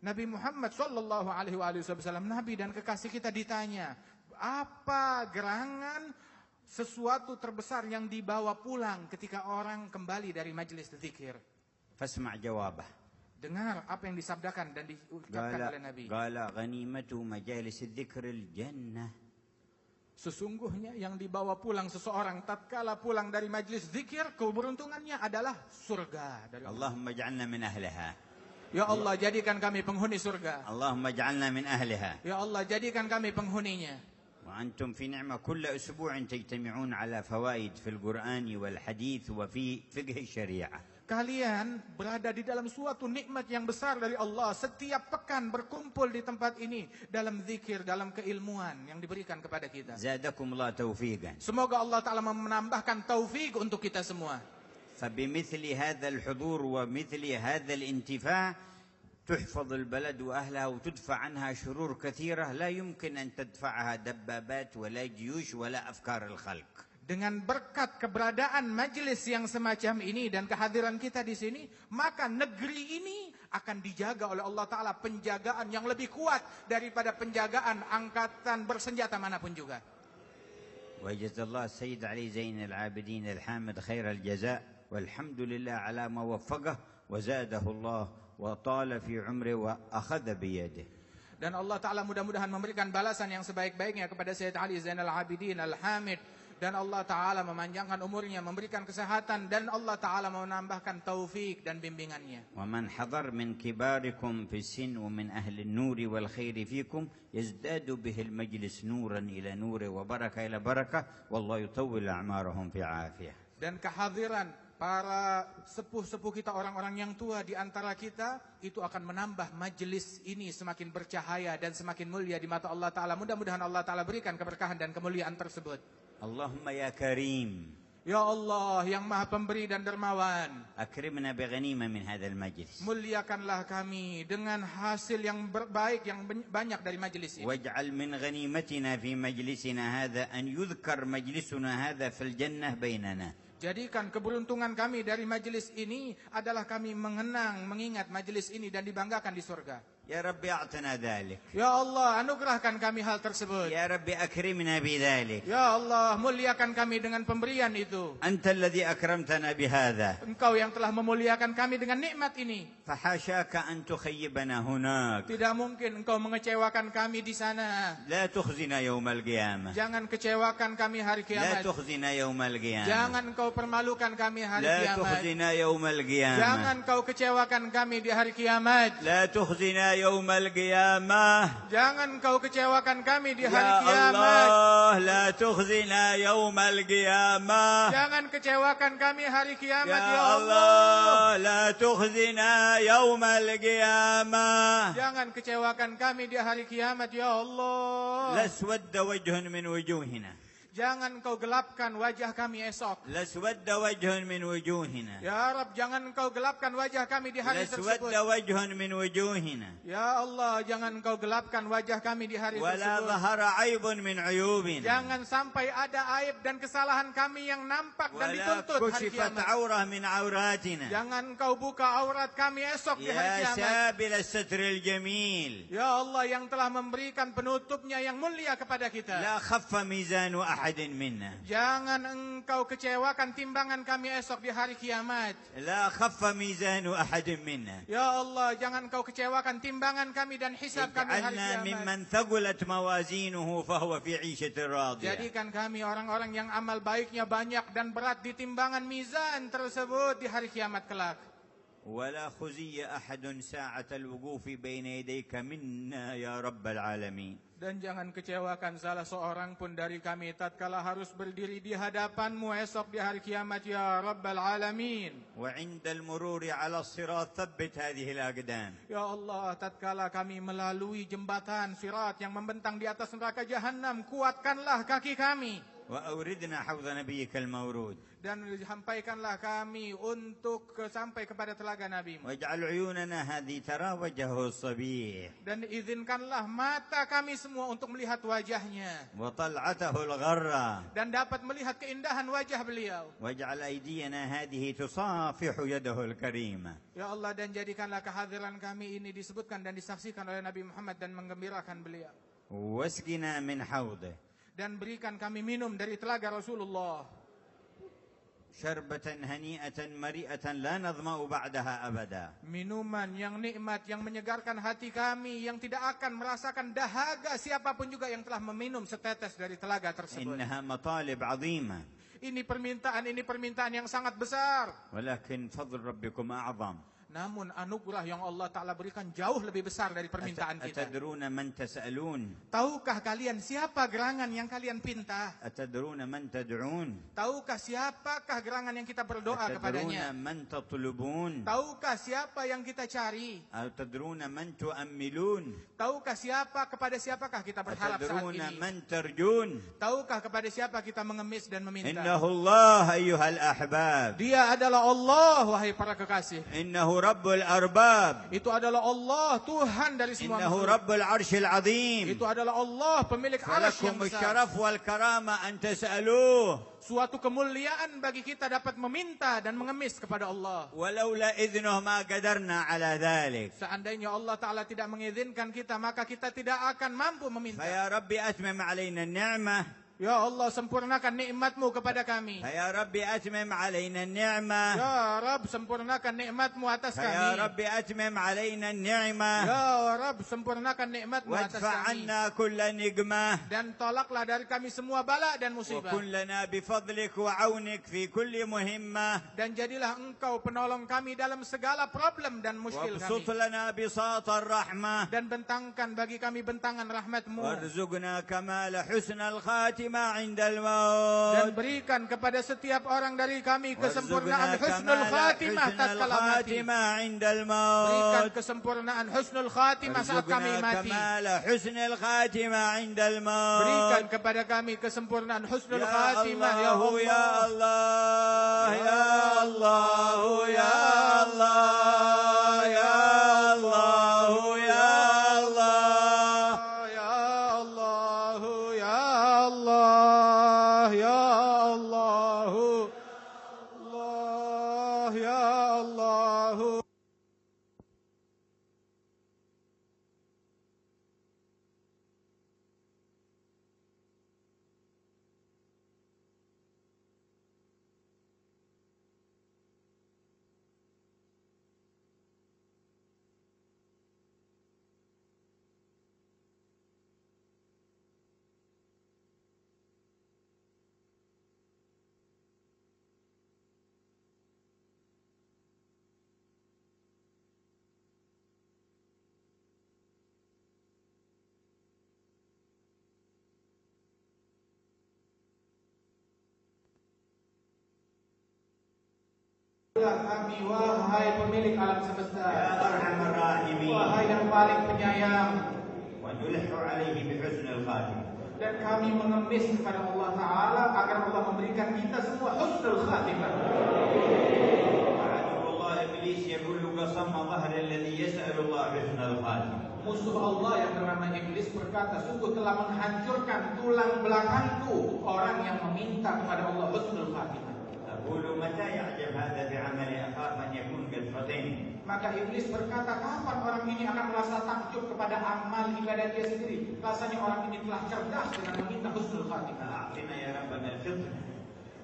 C: Nabi Muhammad sallallahu alaihi wasallam, Nabi dan kekasih kita ditanya, apa gerangan sesuatu terbesar yang dibawa pulang ketika orang kembali dari majelis zikir?
B: فاسمع جوابه.
C: Dengar apa yang disabdakan dan diucapkan oleh Nabi.
B: قال غنيمة مجالس الذكر الجنة.
C: Sesungguhnya yang dibawa pulang seseorang tatkala pulang dari majlis zikir, keberuntungannya adalah surga dari Allah.
B: اللهم اجعلنا من أهلها.
C: Ya Allah, jadikan kami penghuni surga.
B: اللهم اجعلنا من أهلها.
C: Ya Allah, jadikan kami penghuninya.
B: وأنتم في نعمة كل أسبوع تجتمعون على فوائد في القرآن والحديث وفي فقه الشريعة.
C: Kalian berada di dalam suatu nikmat yang besar dari Allah. Setiap pekan berkumpul di tempat ini dalam zikir, dalam keilmuan yang diberikan kepada kita.
B: زادكم الله توفيقا.
C: Semoga Allah Ta'ala menambahkan taufik untuk kita semua.
B: فبمثل هذا الحضور ومثل هذا الانتفاع تحفظ البلد وأهلها وتدفع عنها شرور كثيرة لا يمكن أن تدفعها دبابات ولا جيوش ولا أفكار الخلق.
C: Dengan berkat keberadaan majelis yang semacam ini dan kehadiran kita di sini, maka negeri ini akan dijaga oleh Allah Ta'ala penjagaan yang lebih kuat daripada penjagaan angkatan bersenjata manapun juga.
B: وجزا الله السيد علي زين العابدين الحامد خير الجزاء والحمد لله على ما وفقه وزاده الله وطال في عمره وأخذ بيده. Dan
C: Allah Ta'ala mudah-mudahan memberikan balasan yang sebaik-baiknya kepada Sayyid Ali Zainal Abidin Al-Hamid Dan Allah Ta'ala memanjangkan umurnya, memberikan kesehatan, dan Allah Ta'ala menambahkan taufik dan bimbingannya.
B: ومن حضر من كباركم في السن ومن أهل النور والخير فيكم يزداد به المجلس نورا إلى نور وبركة إلى بركة والله يطول أعمارهم في عافية.
C: Dan kehadiran para sepuh-sepuh kita, orang-orang yang tua di antara kita, itu akan menambah majelis ini semakin bercahaya dan semakin mulia di mata Allah Ta'ala. Mudah-mudahan Allah Ta'ala berikan keberkahan dan kemuliaan tersebut.
B: اللهم يا كريم
C: Ya Allah yang maha pemberi dan dermawan,
B: أكرمنا بغنيمة من هذا المجلس
C: muliakanlah kami dengan hasil yang baik yang banyak dari majelis ini.
B: واجعل من غنيمتنا في مجلسنا هذا أن يذكر مجلسنا هذا في الجنة بيننا.
C: Jadikan keberuntungan kami dari majelis ini adalah kami mengingat majelis ini dan dibanggakan di surga.
B: يا رب أعطنا ذلك.
C: Ya Allah, anugerahkan kami hal tersebut.
B: يا رب أكرمنا بذلك.
C: Ya Allah, muliakan kami dengan pemberian itu.
B: أنت الذي أكرمتنا بهذا.
C: Engkau yang telah memuliakan kami dengan nikmat ini.
B: فحاشاك أن تخيبنا هناك.
C: Tidak mungkin engkau mengecewakan kami di sana.
B: لا تخزنا يوم القيامة.
C: Jangan kecewakan kami hari
B: لا
C: kiamat.
B: تخزنا يوم القيامة.
C: Jangan engkau permalukan kami hari
B: لا
C: kiamat.
B: تخزنا يوم القيامة.
C: Jangan engkau kecewakan kami di hari kiamat.
B: لا تخزنا يوم القيامة.
C: Jangan engkau kecewakan kami di hari
B: يا
C: kiamat.
B: الله لا تخزنا يوم القيامة.
C: Jangan kecewakan kami hari kiamat, ya
B: يا
C: Allah.
B: الله لا تخزنا يوم القيامة.
C: Jangan kecewakan kami di hari kiamat, ya Allah.
B: لاسود وجه من وجوهنا.
C: Jangan engkau gelapkan wajah kami esok.
B: لاسود وجه من وجوهنا.
C: Ya Rab, jangan engkau gelapkan wajah kami di hari
B: لاسود
C: tersebut.
B: وجه من وجوهنا.
C: Ya Allah, jangan engkau gelapkan wajah kami di hari
B: ولا
C: tersebut.
B: ظهر عيب من عيوبنا.
C: Jangan sampai ada aib dan kesalahan kami yang nampak dan
B: ولا
C: dituntut hari
B: كشفت
C: kiamat.
B: عورة من عوراتنا.
C: Jangan engkau buka aurat kami esok di hari
B: يا
C: kiamat.
B: سابل الستر الجميل.
C: Ya Allah yang telah memberikan penutupnya yang mulia kepada kita.
B: لا خف ميزان أحد منا.
C: Jangan engkau kecewakan timbangan kami esok di hari kiamat.
B: لا خف ميزان أحد منا.
C: Ya Allah, jangan engkau kecewakan timbangan kami dan hisab kami hari
B: اجعلنا
C: kiamat.
B: ممن ثقلت موازينه فهو في عيشة راضية.
C: Jadikan kami orang-orang yang amal baiknya banyak dan berat di timbangan mizan tersebut di hari kiamat kelak.
B: ولا خزي أحد ساعة الوقوف بين يديك منا يا رب العالمين.
C: Dan jangan kecewakan salah seorang pun dari kami tatkala harus berdiri di hadapan-Mu esok di hari kiamat ya Rabbal Alamin.
B: وعند المرور على الصراط ثبت هذه الأقدام.
C: Ya Allah, tatkala kami melalui jembatan sirat yang membentang di atas neraka jahanam, kuatkanlah kaki kami.
B: وأوردنا حوض نبيك المورود.
C: Dan sampaikanlah kami untuk sampai kepada telaga Nabi-Mu.
B: واجعل عيوننا هذه ترى وجهه الصبيح.
C: Dan izinkanlah mata kami semua untuk melihat wajahnya.
B: وطلعته الغرة.
C: Dan dapat melihat keindahan wajah beliau.
B: واجعل أيدينا هذه تصافح يده الكريمة.
C: Ya Allah, dan jadikanlah kehadiran kami ini disebutkan dan disaksikan oleh Nabi Muhammad dan menggembirakan beliau.
B: واسقنا من حوضه.
C: Dan berikan kami minum dari telaga Rasulullah.
B: شربة هنيئة مريئة لا نظمأ بعدها أبدا.
C: Minuman yang nikmat, yang menyegarkan hati kami, yang tidak akan merasakan dahaga siapapun juga yang telah meminum setetes dari telaga tersebut.
B: إنها مطالب عظيمة.
C: Ini permintaan yang sangat besar.
B: ولكن فضل ربكم أعظم.
C: Namun anugerah yang Allah Ta'ala berikan jauh lebih besar dari permintaan kita.
B: أتدرون من تسألون؟
C: Tahukah kalian siapa gerangan yang kalian pinta?
B: أتدرون من تدعون؟
C: Tahukah siapakah gerangan yang kita berdoa
B: أتدرون
C: kepadanya?
B: من تطلبون؟
C: Tahukah siapa yang kita cari?
B: أتدرون من تؤملون؟
C: Tahukah kepada siapakah kita berharap saat
B: أتدرون
C: ini?
B: من ترجون؟
C: Tahukah kepada siapa kita mengemis dan meminta?
B: إنه الله أيها الأحباب.
C: Dia adalah Allah, wahai para kekasih.
B: إنه رب الأرباب.
C: Itu adalah Allah, Tuhan dari semua
B: إنه
C: makhluk.
B: رب العرش العظيم.
C: Itu adalah Allah, pemilik arsy yang
B: فلكم
C: besar.
B: الشرف والكرامة أن تسألوه.
C: Suatu kemuliaan bagi kita dapat meminta dan mengemis kepada Allah.
B: ولولا إذنه ما قدرنا على ذلك.
C: Seandainya Allah Ta'ala tidak mengizinkan kita, maka kita tidak akan mampu meminta.
B: فيا ربي أتمم علينا النعمة.
C: Ya Allah, sempurnakan nikmat-Mu kepada kami.
B: فيا رب أتمم علينا النعمة.
C: Ya Rabb, sempurnakan nikmat-Mu atas
B: فيا
C: kami.
B: رب أتمم علينا النعمة.
C: Ya Rabb, sempurnakan nikmat-Mu atas
B: وادفع
C: kami.
B: عنا كل نقمة.
C: Dan tolaklah dari kami semua bala dan musibah.
B: وكن لنا بفضلك وعونك في كل مهمة.
C: Dan jadilah Engkau penolong kami dalam segala problem dan muskil
B: وابسط
C: kami.
B: لنا بساط الرحمة.
C: Dan bentangkan bagi kami bentangan rahmat-Mu.
B: وارزقنا كمال حسن الخاتمة عند
C: Dan
B: الموت.
C: berikan kepada setiap orang dari kami kesempurnaan
B: وارزقنا
C: husnul
B: كمال
C: khatimah
B: حسن
C: tatkala mati.
B: الخاتمة عند
C: Berikan
B: الموت.
C: kesempurnaan husnul khatimah saat kami
B: وارزقنا
C: mati.
B: كمال حسن الخاتمة عند الموت.
C: Berikan kepada kami kesempurnaan husnul
B: يا
C: khatimah ya
B: الله يا
C: Allah.
B: الله يا الله يا الله يا الله يا الله.
C: Ya Allah, ya Allah, ya Allah, Allah, ya Allah. Kami, wahai pemilik alam semesta,
B: يا أرحم الراحمين.
C: wahai yang paling penyayang,
B: ونلح عليه بحسن الخاتمة.
C: dan kami mengemis kepada Allah Ta'ala agar Allah memberikan kita semua husnul khatimah.
B: وعدو الله إبليس يقول قصم ظهر الذي يسأل الله حسن الخاتمة.
C: Musuh Allah yang bernama Iblis berkata, sungguh telah menghancurkan tulang belakangku orang yang meminta kepada Allah husnul khatimah.
B: أقول متى يعجب هذا بعمل أخاف أن يكون قد فتن.
C: Maka Iblis berkata, kapan orang ini akan merasa takjub kepada amal ibadah dia sendiri? Rasanya orang ini telah cerdas dengan meminta husnul khatimah.
B: أعطنا يا ربنا الفطنة.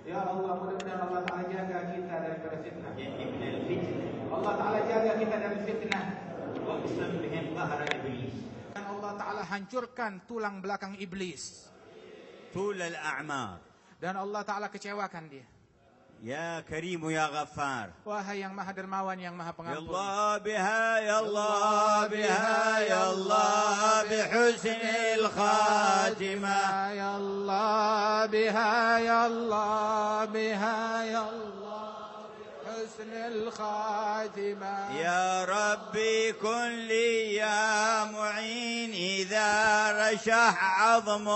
C: Ya Allah, mudah-mudahan Allah Ta'ala jaga kita daripada fitnah.
B: جنبنا الفتنة.
C: Allah Ta'ala jaga kita dari fitnah.
B: واقسم بهم ظهر إبليس.
C: Dan Allah Ta'ala hancurkan tulang belakang Iblis.
B: طول الأعمار.
C: Dan Allah Ta'ala kecewakan dia.
B: يا كريم يا غفار.
C: Wahai yang maha dermawan, yang maha
B: يا
C: pengampun.
B: الله بها يا الله بها يا الله بحسن الخاتمة.
C: Ya Allah, biha ya Allah, biha ya Allah, husnul khatimah.
B: يا ربي كن لي يا معين إذا رشح عظم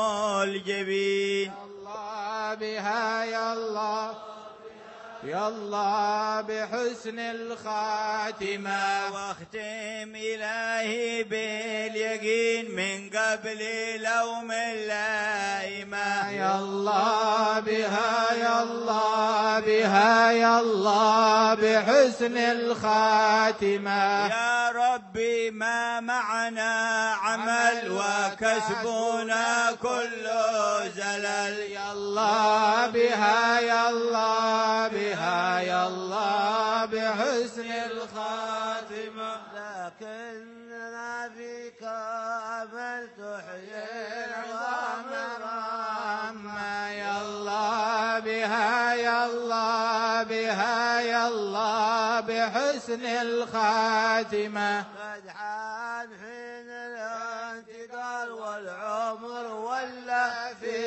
B: الجبين.
C: Ya Allah, biha ya Allah, ya Allah, بحسن الخاتمة.
B: واختم إلهي باليقين من قبل لوم اللائمة.
C: يا الله بها يا الله بها يا الله بحسن الخاتمة.
B: يا ربي ما معنا عمل وكسبنا كل زلل.
C: يا الله بها يا الله بها يا الله بحسن الخاتمة.
B: لكننا فيك أمل تحيي
C: العظام رامة. يا الله بها يا الله بها يا الله بحسن الخاتمة.
B: قد حان حين الانتقال والعمر ولا في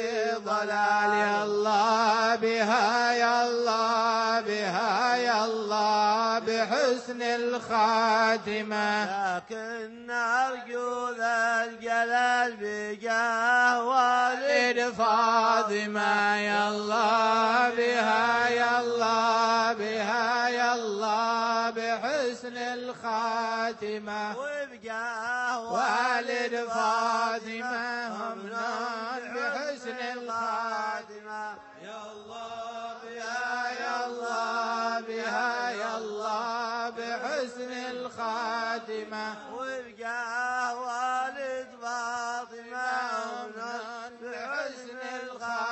C: ضلال. يا الله بها يا الله بها يا الله بحسن الخاتمة.
B: لكن أرجو ذا الجلال بجاه والد
C: فاطمة. يا الله بها يا الله بها يا الله بحسن الخاتمة.
B: وبجاه
C: والد فاطمة هم بحسن الخاتمة.
B: يا الله
C: بها يا الله بها يا الله بحسن الخاتمة.
B: وبجاه والد فاطمة بحسن الخاتمة.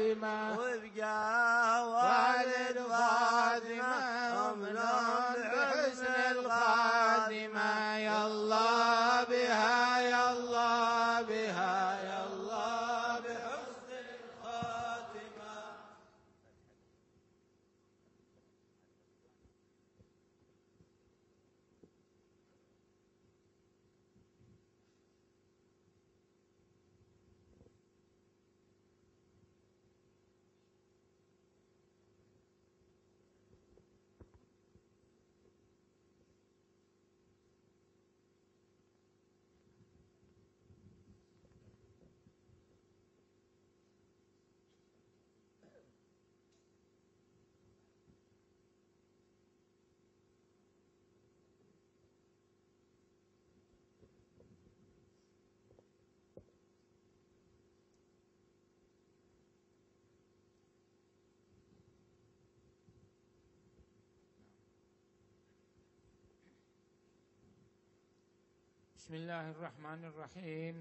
C: فاطمة
D: وبجاه والد فاطمة ومنهم بحسن الخاتمة. يا الله بها يا الله بها يا الله بحسن الخاتمة.
E: بسم الله الرحمن الرحيم.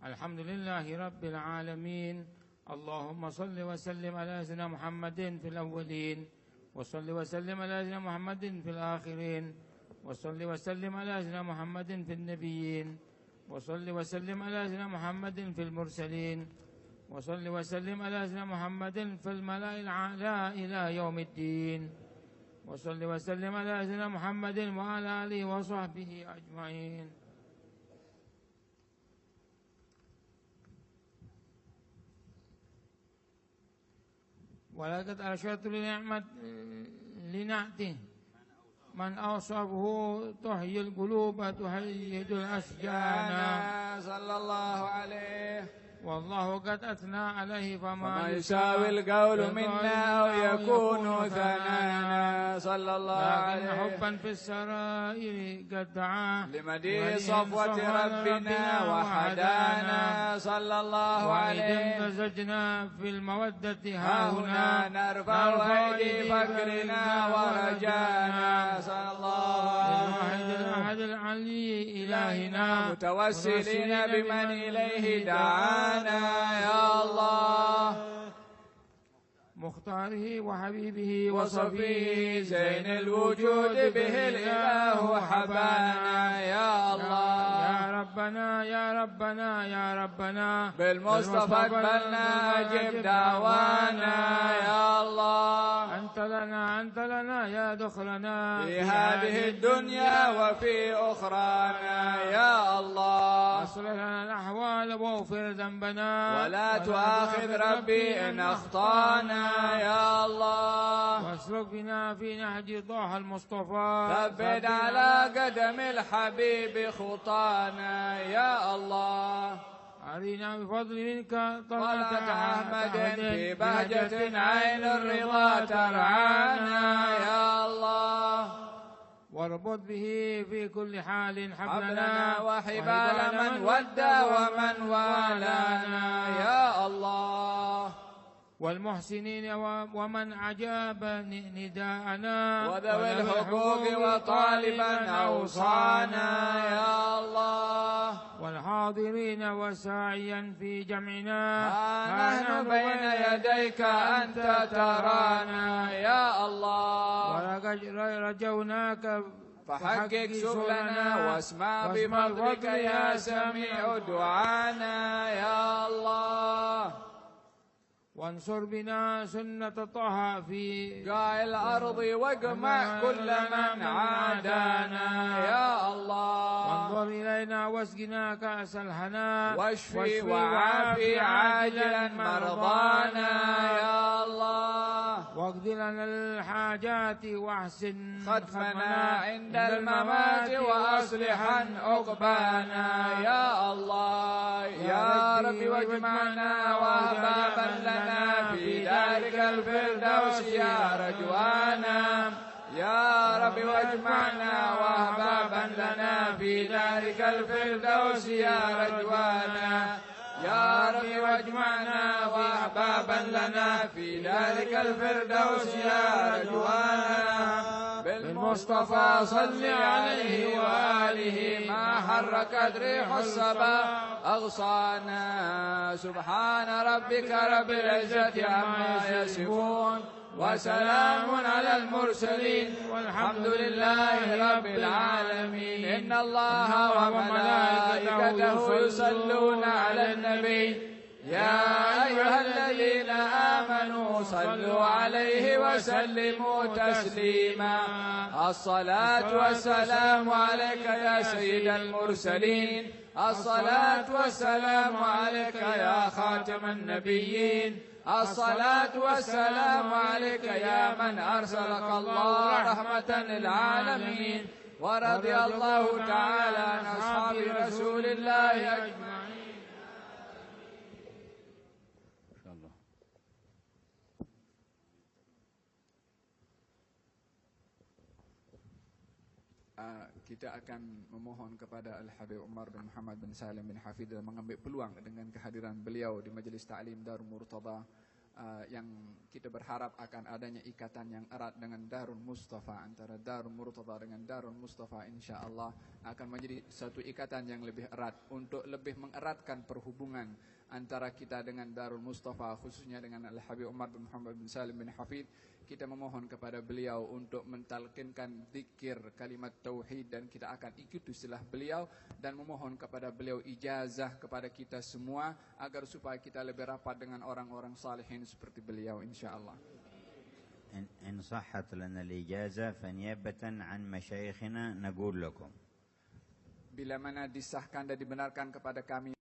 E: الحمد لله رب العالمين. اللهم صل وسلم على سيدنا محمد في الأولين، وصل وسلم على سيدنا محمد في الآخرين، وصل وسلم على سيدنا محمد في النبيين، وصل وسلم على سيدنا محمد في المرسلين، وصل وسلم على سيدنا محمد في الملأ الأعلى إلى يوم الدين، وصل وسلم على سيدنا محمد وعلى آله وصحبه أجمعين. ولقد أشرت لنعته من أوصفه تحيي القلوب تهيج الأشجان
D: صلى الله عليه.
E: والله قد أثنى عليه فما
D: يساوي القول منا أو يكون ثنانا صلى الله عليه.
E: لكن حبا في السرائر قد دعا
D: لمديه صفوة ربنا وحدانا صلى الله عليه.
E: وإذ امتزجنا في المودة
D: هاهنا نرفع أيدي فكرنا ورجانا صلى الله عليه.
E: الواحد الأحد العلي إلهنا
D: متوسلين بمن إليه دعانا يا الله.
E: مختاره وحبيبه
D: وصفيه زين الوجود به الإله حبانا يا الله.
E: يا ربنا يا ربنا يا ربنا
D: بالمصطفى اقبلنا أجب دعوانا يا الله.
E: أنت لنا يا دخلنا
D: في هذه الدنيا وفي أخرانا يا الله.
E: أصلح لنا الأحوال واغفر ذنبنا
D: ولا تؤاخذ ربي إن أخطأنا يا الله.
E: واسلك بنا في نهج طه المصطفى.
D: ثبت على قدم الحبيب خطانا يا الله.
E: أرنا بفضل منك
D: طلعت أحمد في بهجة عين الرضا ترعانا يا الله.
E: واربط به في كل حال
D: حبلنا وحبال من ودى ومن والانا يا الله.
E: والمحسنين ومن عجاب نداءنا
D: وذوي الحقوق وطالبا أوصانا يا الله.
E: والحاضرين وساعيا في جمعنا
D: ها نحن بين يديك أنت ترانا يا الله.
E: ولقد رجوناك
D: فحقق سبلنا واسمع بفضلك يا سميع دعانا يا الله.
E: وانصر بنا سنة طه في
D: قاع الأرض واجمع كل من عادانا يا الله.
E: وانظر إلينا واسقنا كأس الهنا
D: واشفي وعافي عاجلا مرضانا يا الله.
E: واقض لنا الحاجات واحسن
D: ختمنا عند الممات وأصلحا عقبانا يا الله. يا رب واجمعنا وأحبابا لنا في دارك الفردوس يا رجوانا. يا رب واجمعنا وأحبابا لنا في دارك الفردوس يا رجوانا. يا رب واجمعنا وأحبابا لنا في دارك الفردوس يا رجوانا. بالمصطفى صل عليه وآله ما حركت ريح الصبا أغصانا سبحان ربك رب العزة عما يصفون وسلام على المرسلين والحمد لله رب العالمين. إن الله وملائكته يصلون على النبي يا أيها الذين آمنوا صلوا عليه وسلموا تسليما. الصلاة والسلام عليك يا سيد المرسلين الصلاة والسلام عليك يا خاتم النبيين الصلاة والسلام عليك يا من أرسلك الله رحمة للعالمين. ورضي الله تعالى عن أصحاب رسول الله أجمعين.
C: Kita akan memohon kepada Al-Habib Umar bin Muhammad bin Salim bin Hafidh dan mengambil peluang dengan kehadiran beliau di Majelis Ta'lim Darul Murtada yang kita berharap akan adanya ikatan yang erat dengan Darul Mustafa, antara Darul Murtada dengan Darul Mustafa, insyaAllah akan menjadi satu ikatan yang lebih erat untuk lebih mengeratkan perhubungan antara kita dengan Darul Mustafa, khususnya dengan Al-Habib Umar bin Muhammad bin Salim bin Hafidh. Kita memohon kepada beliau untuk mentalkinkan zikir kalimat tauhid dan kita akan ikut istilah beliau dan memohon kepada beliau ijazah kepada kita semua agar supaya kita lebih rapat dengan orang-orang salihin seperti beliau, insyaallah.
B: إن صحت لنا الإجازة فنيابة عن مشايخنا نقول لكم.
C: Bila mana disahkan dan dibenarkan kepada kami